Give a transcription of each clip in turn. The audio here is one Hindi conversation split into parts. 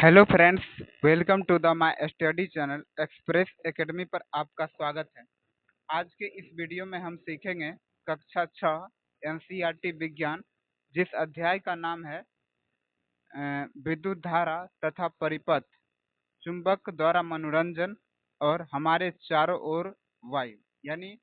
Hello friends, welcome to the my study channel express academy पर आपका स्वागत है। आज के इस वीडियो में हम सीखेंगे कक्षा 6 एनसीईआरटी विज्ञान, जिस अध्याय का नाम है विद्युत धारा तथा परिपथ, चुंबक द्वारा मनोरंजन और हमारे चारों ओर वायु, यानी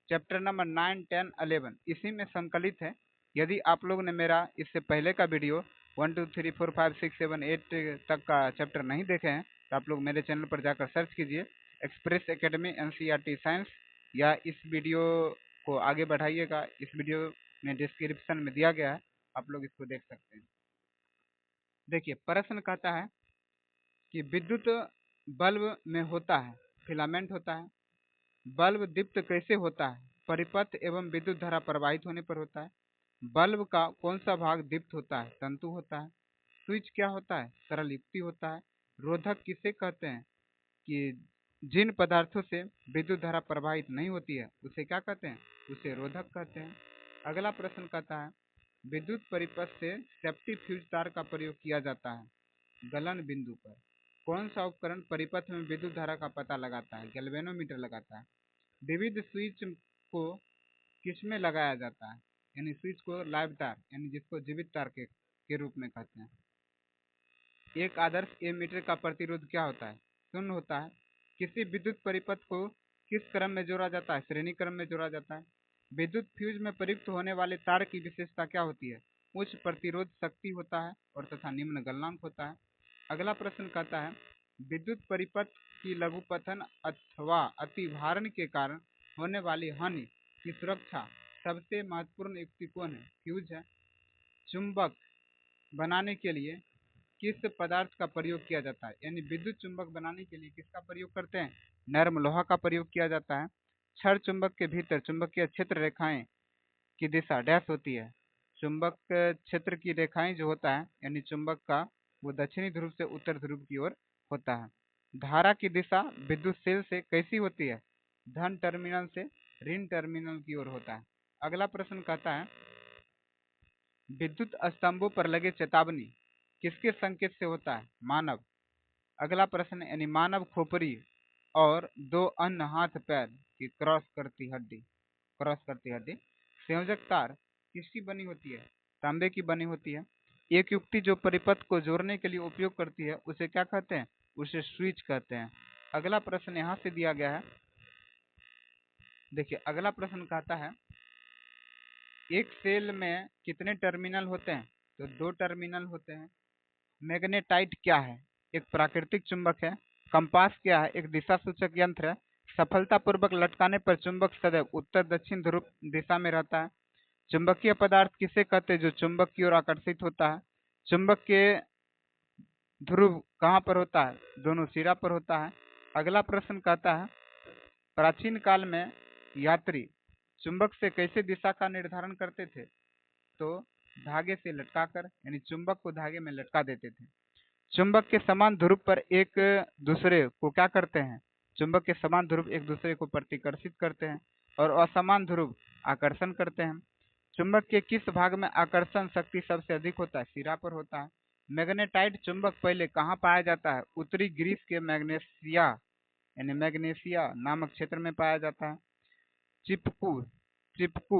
चैप्टर नंबर 9, 10, 11 इसी में संकलित है। यदि आप लोग ने मेरा इससे पहले का वीडियो 1, 2, 3, 4, 5, 6, 7, 8 तक का चैप्टर नहीं देखे हैं तो आप लोग मेरे चैनल पर जाकर सर्च कीजिए एक्सप्रेस एकेडमी एनसीईआरटी साइंस, या इस वीडियो को आगे बढ़ाइएगा। इस वीडियो में डिस्क्रिप्शन में दिया गया है, आप लोग इसको देख सकते हैं। देखिए, प्रश्न कहता है कि विद्युत बल्ब में होता है, फिलामेंट होता है। बल्ब दीप्त कैसे होता है? परिपथ एवं विद्युत धारा प्रवाहित होने पर होता है। बल्ब का कौन सा भाग दीप्त होता है? तंतु होता है। स्विच क्या होता है? सरल युक्ति होता है। रोधक किसे कहते हैं? कि जिन पदार्थों से विद्युत धारा प्रवाहित नहीं होती है उसे क्या कहते हैं? उसे रोधक कहते हैं। अगला प्रश्न कहता है विद्युत परिपथ से सेफ्टी फ्यूज तार का प्रयोग किया जाता है गलन बिंदु पर। कौन सा उपकरण परिपथ में विद्युत धारा का पता लगाता है? गैल्वेनोमीटर लगाता है। विविध स्विच को किसमें लगाया जाता है? यानी स्विच को लाइव तार, यानी जिसको जीवित तार के रूप में कहते हैं। एक आदर्श एमीटर का प्रतिरोध क्या होता है? शून्य होता है। किसी विद्युत परिपथ को किस क्रम में जोड़ा जाता है? श्रेणी क्रम में जोड़ा जाता है। विद्युत फ्यूज में प्रयुक्त होने वाले तार की विशेषता क्या होती है? उच्च प्रतिरोध शक्ति होता है और तथा निम्न गलनांक होता है। अगला प्रश्न कहता है विद्युत परिपथ की लघुपथन अथवा अतिभारण के कारण होने वाली हानि की सुरक्षा सबसे महत्वपूर्ण युक्ति कौन है? फ्यूज है। चुंबक बनाने के लिए किस पदार्थ का प्रयोग किया जाता है? यानी विद्युत चुंबक बनाने के लिए किसका प्रयोग करते हैं? नर्म लोहा का प्रयोग किया जाता है। क्षण चुंबक के भीतर चुंबकीय क्षेत्र रेखाएं की दिशा डैश होती है। चुंबक क्षेत्र की रेखाएं जो होता है, यानी चुंबक का, वो दक्षिणी ध्रुव से उत्तर ध्रुव की ओर होता है। धारा की दिशा विद्युत सेल से कैसी होती है? धन टर्मिनल से ऋण टर्मिनल की ओर होता है। अगला प्रश्न कहता है विद्युत स्तंभों पर लगे चेतावनी किसके संकेत से होता है? मानव। अगला प्रश्न यानी मानव खोपड़ी और दो अन्य हाथ पैर की क्रॉस करती हड्डी संयोजक तार किसकी बनी होती है? तांबे की बनी होती है। एक युक्ति जो परिपथ को जोड़ने के लिए उपयोग करती है उसे क्या कहते हैं? उसे स्विच कहते हैं। अगला प्रश्न यहाँ से दिया गया है। देखिए, अगला प्रश्न कहता है एक सेल में कितने टर्मिनल होते हैं? तो 2 टर्मिनल होते हैं। मैग्नेटाइट क्या है? एक प्राकृतिक चुंबक है। कंपास क्या है? एक दिशा सूचक यंत्र है। सफलतापूर्वक लटकाने पर चुंबक सदैव उत्तर दक्षिण ध्रुव दिशा में रहता है। चुंबकीय पदार्थ किसे कहते हैं जो चुंबक की ओर आकर्षित होता है? चुंबक के ध्रुव कहाँ पर होता है? दोनों सिरा पर होता है। अगला प्रश्न कहता है प्राचीन काल में यात्री चुंबक से कैसे दिशा का निर्धारण करते थे? तो धागे से लटकाकर, यानी चुंबक को धागे में लटका देते थे। चुंबक के समान ध्रुव पर एक दूसरे को क्या करते हैं? चुंबक के समान ध्रुव एक दूसरे को प्रतिकर्षित करते हैं और असमान ध्रुव आकर्षण करते हैं। चुंबक के किस भाग में आकर्षण शक्ति सबसे अधिक होता है? सिरा पर होता है। मैग्नेटाइट चुंबक पहले कहाँ पाया जाता है? उत्तरी ग्रीस के मैग्नेशिया, यानी मैग्नेशिया नामक क्षेत्र में पाया जाता है। चिपकू चिपकू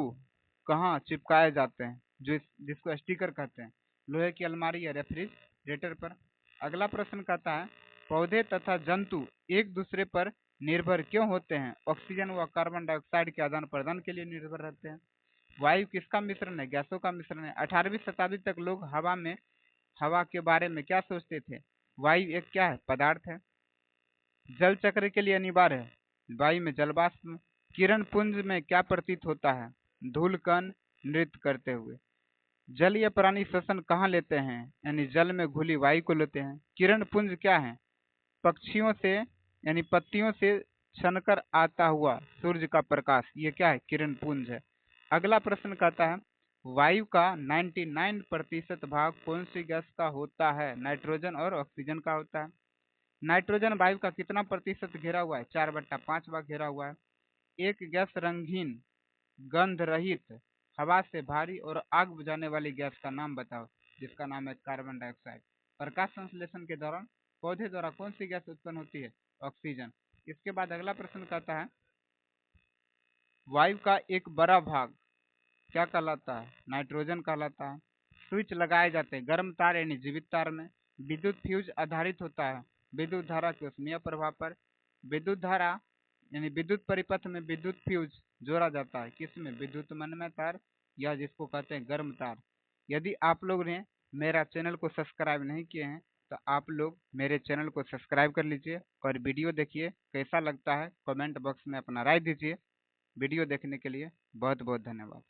कहाँ चिपकाए जाते हैं? जिसको स्टिकर कहते हैं, लोहे की अलमारी या रेफ्रिजरेटर पर। अगला प्रश्न कहता है पौधे तथा जंतु एक दूसरे पर निर्भर क्यों होते हैं? ऑक्सीजन व कार्बन डाइऑक्साइड के आदान प्रदान के लिए निर्भर रहते हैं। वायु किसका मिश्रण है? गैसों का मिश्रण है। 18वीं शताब्दी तक लोग हवा के बारे में क्या सोचते थे? वायु एक क्या है? पदार्थ है। जल चक्र के लिए अनिवार्य है। वायु में जलवाष्प। किरण पुंज में क्या प्रतीत होता है? धूल कण नृत्य करते हुए। जलीय प्राणी श्वसन कहाँ लेते हैं? यानी जल में घुली वायु को लेते हैं। किरण पुंज क्या है? पक्षियों से, यानी पत्तियों से छनकर आता हुआ सूर्य का प्रकाश, ये क्या है? किरण पुंज है। अगला प्रश्न कहता है वायु का 99% भाग कौन सी गैस का होता है? नाइट्रोजन और ऑक्सीजन का होता है। नाइट्रोजन वायु का कितना प्रतिशत घेरा हुआ है? 4/5 भाग घेरा हुआ है। एक गैस रंगहीन गंध रहित हवा से भारी और आग बुझाने वाली गैस का नाम बताओ, जिसका नाम है कार्बन डाइऑक्साइड। प्रकाश संश्लेषण के दौरान पौधे द्वारा कौन सी गैस उत्पन्न होती है? ऑक्सीजन। इसके बाद अगला प्रश्न कहता है वायु का एक बड़ा भाग क्या कहलाता है? नाइट्रोजन कहलाता है। स्विच लगाए जाते हैं गर्म तार यानी जीवित तार में। विद्युत फ्यूज आधारित होता है विद्युत धारा के ऊष्मीय प्रभाव पर। विद्युत धारा यानी विद्युत परिपथ में विद्युत फ्यूज जोड़ा जाता है किसमें? विद्युत मनमय तार या जिसको कहते हैं गर्म तार। यदि आप लोग ने मेरा चैनल को सब्सक्राइब नहीं किए हैं तो आप लोग मेरे चैनल को सब्सक्राइब कर लीजिए और वीडियो देखिए, कैसा लगता है कमेंट बॉक्स में अपना राय दीजिए। वीडियो देखने के लिए बहुत बहुत धन्यवाद।